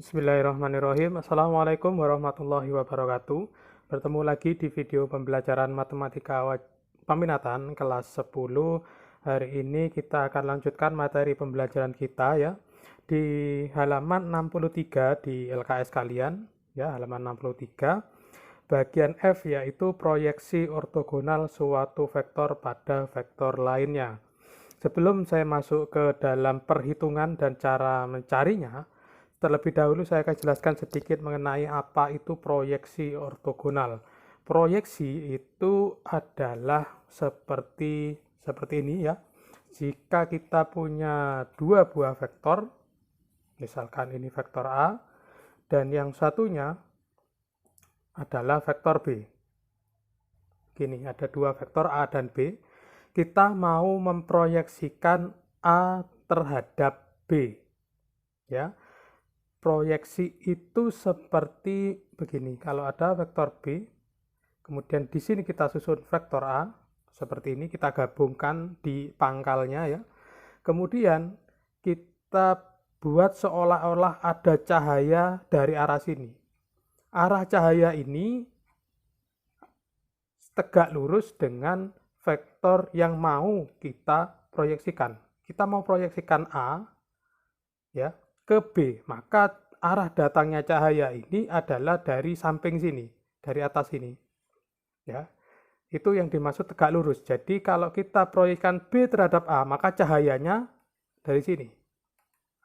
Bismillahirrahmanirrahim. Assalamualaikum warahmatullahi wabarakatuh. Bertemu lagi di video pembelajaran matematika peminatan kelas 10. Hari ini kita akan lanjutkan materi pembelajaran kita ya. Di halaman 63 di LKS kalian, ya, halaman 63. Bagian F yaitu proyeksi ortogonal suatu vektor pada vektor lainnya. Sebelum saya masuk ke dalam perhitungan dan cara mencarinya, terlebih dahulu saya akan jelaskan sedikit mengenai apa itu proyeksi ortogonal. Proyeksi itu adalah seperti ini ya. Jika kita punya dua buah vektor, misalkan ini vektor A, dan yang satunya adalah vektor B. Gini, ada dua vektor A dan B. Kita mau memproyeksikan A terhadap B. Ya, proyeksi itu seperti begini. Kalau ada vektor B, kemudian di sini kita susun vektor A, seperti ini, kita gabungkan di pangkalnya ya. Kemudian kita buat seolah-olah ada cahaya dari arah sini. Arah cahaya ini tegak lurus dengan vektor yang mau kita proyeksikan. Kita mau proyeksikan A ya ke B, maka arah datangnya cahaya ini adalah dari samping sini, dari atas sini. Ya, itu yang dimaksud tegak lurus. Jadi kalau kita proyeksikan B terhadap A, maka cahayanya dari sini.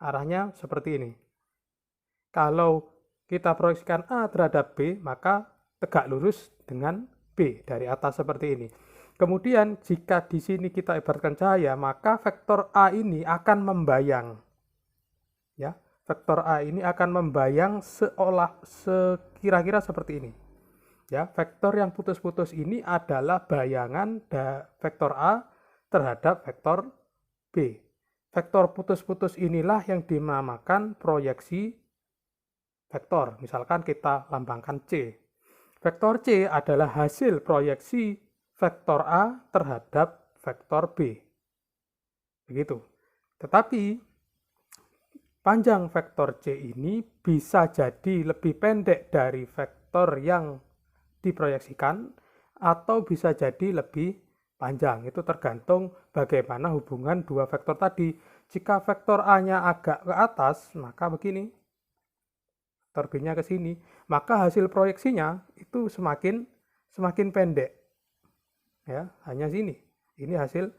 Arahnya seperti ini. Kalau kita proyeksikan A terhadap B, maka tegak lurus dengan B dari atas seperti ini. Kemudian jika di sini kita ibaratkan cahaya, maka vektor A ini akan membayang. Ya, vektor A ini akan membayang sekira-kira seperti ini. Ya, vektor yang putus-putus ini adalah bayangan vektor A terhadap vektor B. Vektor putus-putus inilah yang dinamakan proyeksi vektor. Misalkan kita lambangkan C. Vektor C adalah hasil proyeksi vektor A terhadap vektor B. Begitu. Tetapi panjang vektor C ini bisa jadi lebih pendek dari vektor yang diproyeksikan atau bisa jadi lebih panjang. Itu tergantung bagaimana hubungan dua vektor tadi. Jika vektor A-nya agak ke atas, maka begini. Vektor B-nya ke sini. Maka hasil proyeksinya itu semakin pendek. Ya, hanya sini. Ini hasil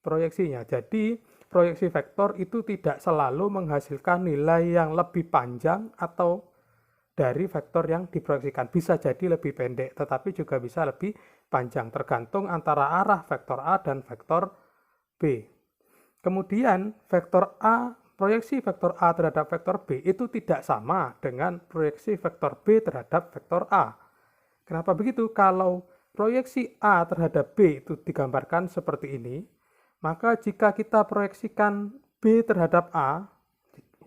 proyeksinya. Jadi proyeksi vektor itu tidak selalu menghasilkan nilai yang lebih panjang atau dari vektor yang diproyeksikan. Bisa jadi lebih pendek, tetapi juga bisa lebih panjang, tergantung antara arah vektor A dan vektor B. Kemudian vektor A, proyeksi vektor A terhadap vektor B itu tidak sama dengan proyeksi vektor B terhadap vektor A. Kenapa begitu? Kalau proyeksi A terhadap B itu digambarkan seperti ini, maka jika kita proyeksikan B terhadap A,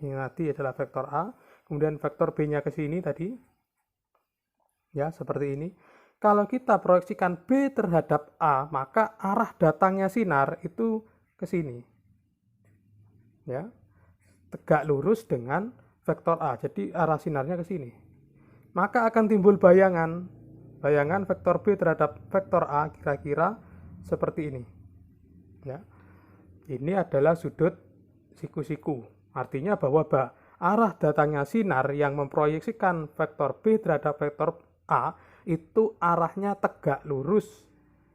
ini nanti adalah vektor A, kemudian vektor B-nya ke sini tadi, ya seperti ini. Kalau kita proyeksikan B terhadap A, maka arah datangnya sinar itu ke sini. Ya, tegak lurus dengan vektor A, jadi arah sinarnya ke sini. Maka akan timbul bayangan vektor B terhadap vektor A kira-kira seperti ini. Ya, ini adalah sudut siku-siku. Artinya bahwa arah datangnya sinar yang memproyeksikan vektor B terhadap vektor A itu arahnya tegak lurus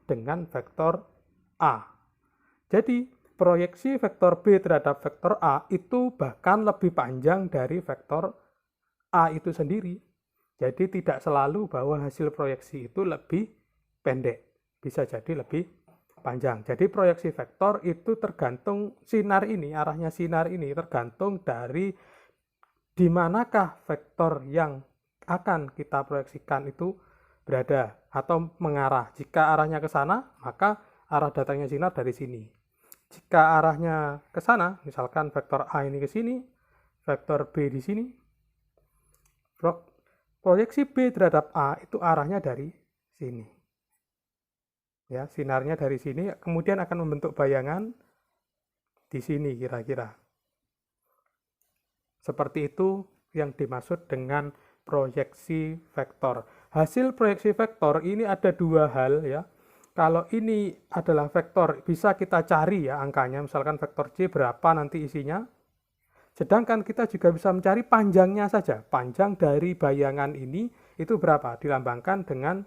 dengan vektor A. Jadi proyeksi vektor B terhadap vektor A itu bahkan lebih panjang dari vektor A itu sendiri. Jadi tidak selalu bahwa hasil proyeksi itu lebih pendek. Bisa jadi lebih panjang. Jadi proyeksi vektor itu tergantung sinar ini, arahnya sinar ini tergantung dari di manakah vektor yang akan kita proyeksikan itu berada atau mengarah. Jika arahnya ke sana, maka arah datangnya sinar dari sini. Jika arahnya ke sana, misalkan vektor A ini ke sini, vektor B di sini, proyeksi B terhadap A itu arahnya dari sini. Ya, sinarnya dari sini, kemudian akan membentuk bayangan di sini kira-kira. Seperti itu yang dimaksud dengan proyeksi vektor. Hasil proyeksi vektor ini ada dua hal ya. Kalau ini adalah vektor, bisa kita cari ya angkanya, misalkan vektor C berapa nanti isinya. Sedangkan kita juga bisa mencari panjangnya saja. Panjang dari bayangan ini itu berapa? Dilambangkan dengan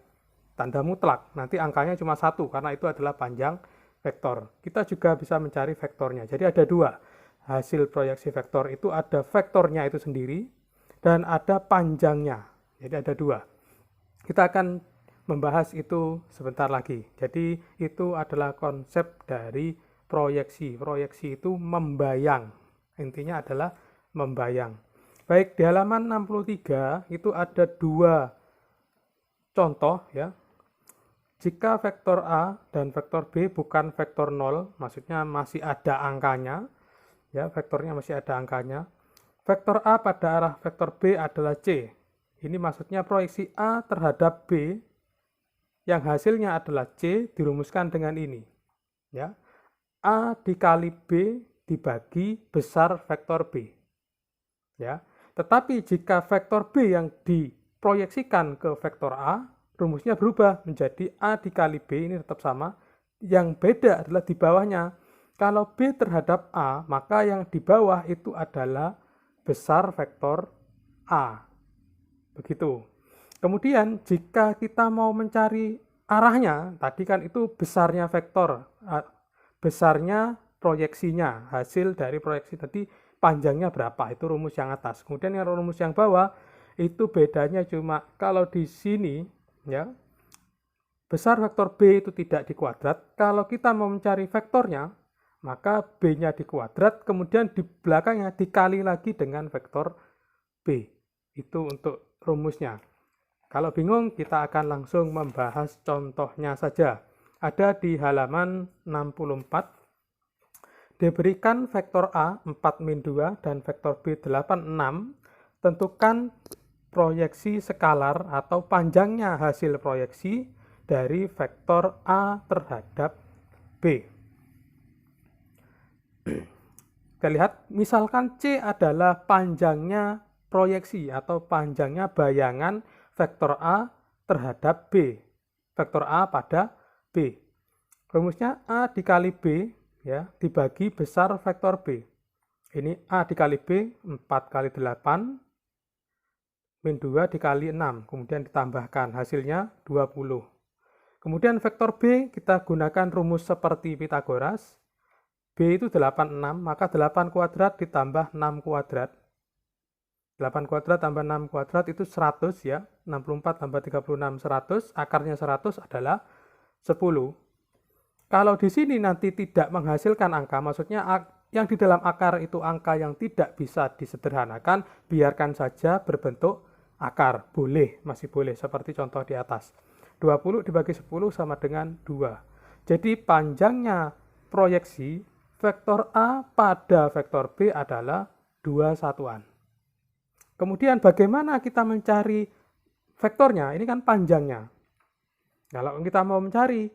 tanda mutlak. Nanti angkanya cuma 1 karena itu adalah panjang vektor. Kita juga bisa mencari vektornya. Jadi ada dua. Hasil proyeksi vektor itu ada vektornya itu sendiri dan ada panjangnya. Jadi ada dua. Kita akan membahas itu sebentar lagi. Jadi itu adalah konsep dari proyeksi. Proyeksi itu membayang. Intinya adalah membayang. Baik, di halaman 63 itu ada dua contoh ya. Jika vektor A dan vektor B bukan vektor 0, maksudnya masih ada angkanya, ya, vektornya masih ada angkanya. Vektor A pada arah vektor B adalah C. Ini maksudnya proyeksi A terhadap B yang hasilnya adalah C dirumuskan dengan ini. Ya. A dikali B dibagi besar vektor B. Ya. Tetapi jika vektor B yang diproyeksikan ke vektor A, rumusnya berubah menjadi A dikali B, ini tetap sama. Yang beda adalah di bawahnya. Kalau B terhadap A, maka yang di bawah itu adalah besar vektor A. Begitu. Kemudian jika kita mau mencari arahnya, tadi kan itu besarnya vektor, besarnya proyeksinya, hasil dari proyeksi tadi panjangnya berapa, itu rumus yang atas. Kemudian yang rumus yang bawah, itu bedanya cuma kalau di sini, ya, besar vektor B itu tidak dikuadrat. Kalau kita mau mencari vektornya, maka B-nya dikuadrat, kemudian di belakangnya dikali lagi dengan vektor B. Itu untuk rumusnya. Kalau bingung, kita akan langsung membahas contohnya saja. Ada di halaman 64. Diberikan vektor A 4-2 dan vektor B 8-6. Tentukan proyeksi skalar atau panjangnya hasil proyeksi dari vektor A terhadap B. Kita lihat, misalkan C adalah panjangnya proyeksi atau panjangnya bayangan vektor A terhadap B. Vektor A pada B. Rumusnya A dikali B ya, dibagi besar vektor B. Ini A dikali B 4 kali 8 min 2 dikali 6. Kemudian ditambahkan hasilnya 20. Kemudian vektor B kita gunakan rumus seperti Pitagoras. B itu 86, maka 8 kuadrat ditambah 6 kuadrat. 8 kuadrat tambah 6 kuadrat itu 100 ya. 64 tambah 36, 100. Akarnya 100 adalah 10. Kalau di sini nanti tidak menghasilkan angka, maksudnya yang di dalam akar itu angka yang tidak bisa disederhanakan, biarkan saja berbentuk akar. Boleh, masih boleh, seperti contoh di atas. 20 dibagi 10 sama dengan 2. Jadi panjangnya proyeksi vektor A pada vektor B adalah 2 satuan. Kemudian bagaimana kita mencari vektornya? Ini kan panjangnya. Kalau kita mau mencari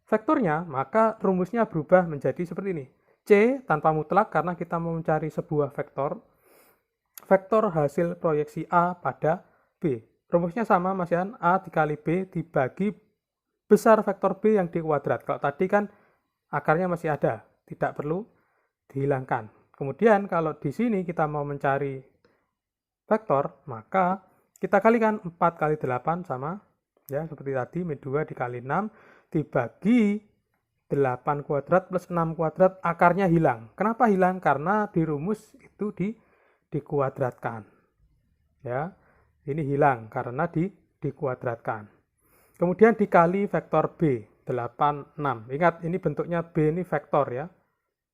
vektornya, maka rumusnya berubah menjadi seperti ini. C tanpa mutlak karena kita mau mencari sebuah vektor. Vektor hasil proyeksi A pada B. Rumusnya sama Mas Yan, A dikali B dibagi besar vektor B yang dikuadrat. Kalau tadi kan akarnya masih ada, tidak perlu dihilangkan. Kemudian kalau di sini kita mau mencari vektor, maka kita kalikan 4 kali 8 sama, ya seperti tadi, min 2 dikali 6, dibagi 8 kuadrat plus 6 kuadrat, akarnya hilang. Kenapa hilang? Karena di rumus itu dikuadratkan. Ya, ini hilang karena dikuadratkan. Kemudian dikali vektor B, 8, 6. Ingat, ini bentuknya B ini vektor ya.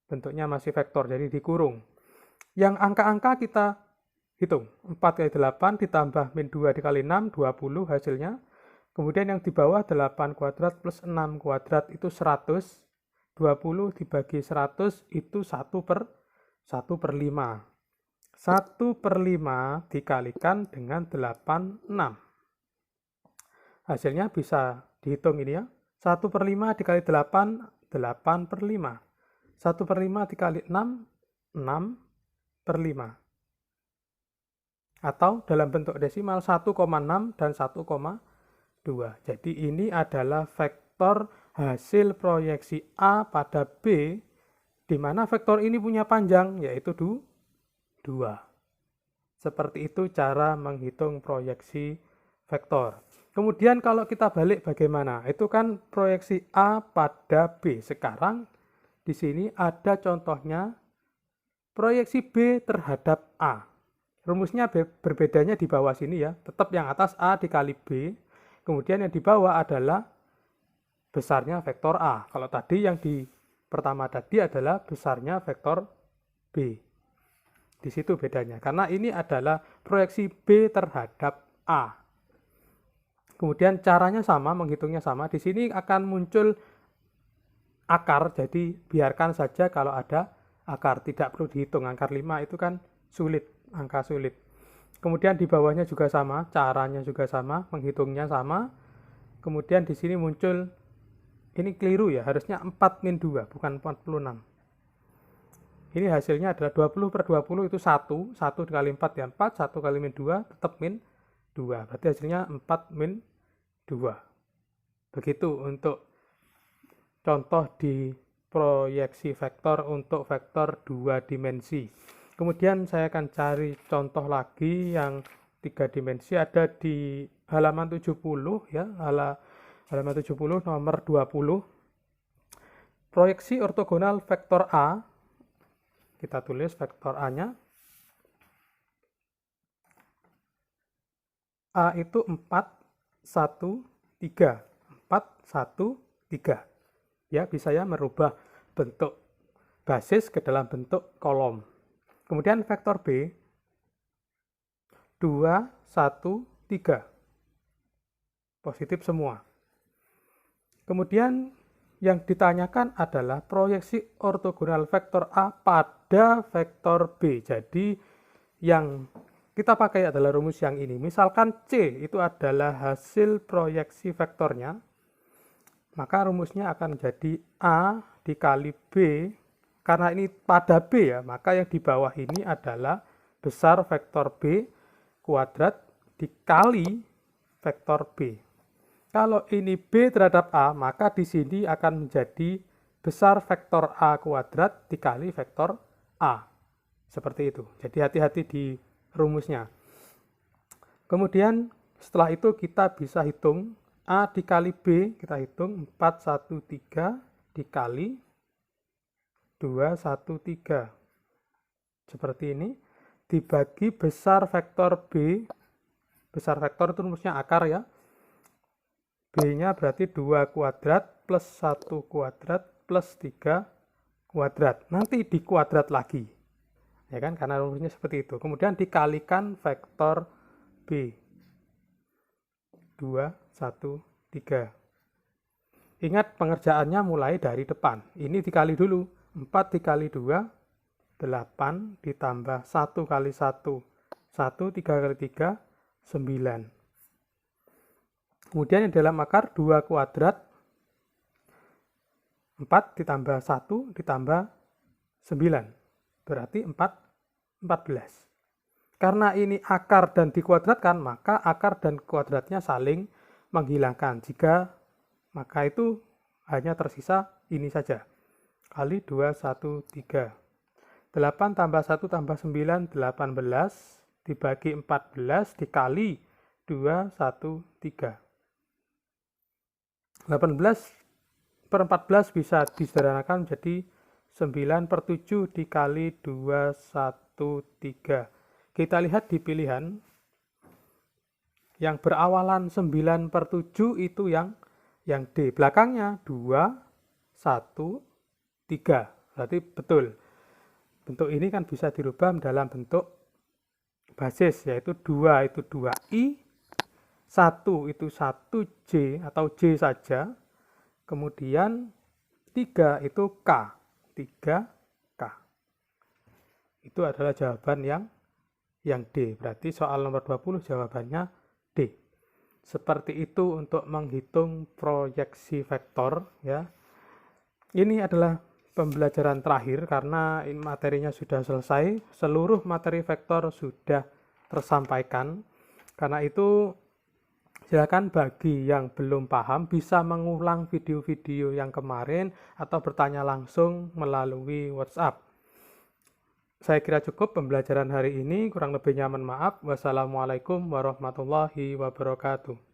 Bentuknya masih vektor, jadi dikurung. Yang angka-angka kita hitung. 4 kali 8 ditambah min 2 dikali 6, 20 hasilnya. Kemudian yang di bawah 8 kuadrat plus 6 kuadrat itu 100. 20 dibagi 100 itu 1/5. 1/5 dikalikan dengan 86. Hasilnya bisa dihitung ini ya. 1/5 dikali 8, 8/5. 1/5 dikali 6, 6/5. atau dalam bentuk desimal 1,6 dan 1,2. Jadi ini adalah vektor hasil proyeksi A pada B, di mana vektor ini punya panjang, yaitu 2. Seperti itu cara menghitung proyeksi vektor. Kemudian kalau kita balik bagaimana? Itu kan proyeksi A pada B. Sekarang di sini ada contohnya proyeksi B terhadap A. Rumusnya berbedanya di bawah sini ya. Tetap yang atas A dikali B. Kemudian yang di bawah adalah besarnya vektor A. Kalau tadi yang di pertama tadi adalah besarnya vektor B. Di situ bedanya. Karena ini adalah proyeksi B terhadap A. Kemudian caranya sama, menghitungnya sama. Di sini akan muncul akar, jadi biarkan saja kalau ada akar. Tidak perlu dihitung. Akar 5 itu kan sulit, angka sulit. Kemudian di bawahnya juga sama, caranya juga sama, menghitungnya sama. Kemudian di sini muncul, ini keliru ya, harusnya 4 min 2, bukan 46. Ini hasilnya adalah 20/20 itu 1, 1 dikali 4 ya 4, 1 kali min 2 tetap min 2. Berarti hasilnya 4 min 2. Begitu untuk contoh di proyeksi vektor untuk vektor 2 dimensi. Kemudian saya akan cari contoh lagi yang 3 dimensi, ada di halaman 70 ya, halaman 70 nomor 20. Proyeksi ortogonal vektor A. Kita tulis vektor A-nya. A itu 4, 1, 3. 4, 1, 3. Ya, bisa ya merubah bentuk basis ke dalam bentuk kolom. Kemudian vektor B, 2, 1, 3. Positif semua. Kemudian yang ditanyakan adalah proyeksi ortogonal vektor A pada vektor B. Jadi yang kita pakai adalah rumus yang ini. Misalkan C itu adalah hasil proyeksi vektornya, maka rumusnya akan menjadi A dikali B. Karena ini pada B ya, maka yang di bawah ini adalah besar vektor B kuadrat dikali vektor B. Kalau ini B terhadap A, maka di sini akan menjadi besar vektor A kuadrat dikali vektor A. Seperti itu. Jadi hati-hati di rumusnya. Kemudian setelah itu kita bisa hitung A dikali B, kita hitung 4, 1, 3 dikali 2, 1, 3. Seperti ini. Dibagi besar vektor B. Besar vektor itu rumusnya akar ya. B-nya berarti 2 kuadrat plus 1 kuadrat plus 3 kuadrat. Nanti dikuadrat lagi. Ya kan, karena rumusnya seperti itu. Kemudian dikalikan vektor B. 2, 1, 3. Ingat pengerjaannya mulai dari depan. Ini dikali dulu. 4 dikali 2, 8 ditambah 1 kali 1. 1, 3 kali 3, 9. Kemudian yang dalam akar 2 kuadrat, 4 ditambah 1 ditambah 9. Berarti 14. Karena ini akar dan dikuadratkan, maka akar dan kuadratnya saling menghilangkan. Maka itu hanya tersisa ini saja. Kali 2, 1, 3. 8 tambah 1 tambah 9, 18. Dibagi 14 dikali 2, 1, 3. 18/14 bisa disederhanakan menjadi 9/7 dikali 2, 1, 3. Kita lihat di pilihan. Yang berawalan 9/7 itu yang D. Belakangnya 2, 1, 3. Berarti betul. Bentuk ini kan bisa dirubah dalam bentuk basis, yaitu 2 itu 2i, 1 itu 1J atau J saja, kemudian 3 itu K, 3K. Itu adalah jawaban yang D. Berarti soal nomor 20 jawabannya D. Seperti itu untuk menghitung proyeksi vektor ya. Ini adalah pembelajaran terakhir karena materinya sudah selesai, seluruh materi vektor sudah tersampaikan. Karena itu silakan bagi yang belum paham bisa mengulang video-video yang kemarin atau bertanya langsung melalui WhatsApp. Saya kira cukup pembelajaran hari ini, kurang lebihnya mohon maaf. Wassalamualaikum warahmatullahi wabarakatuh.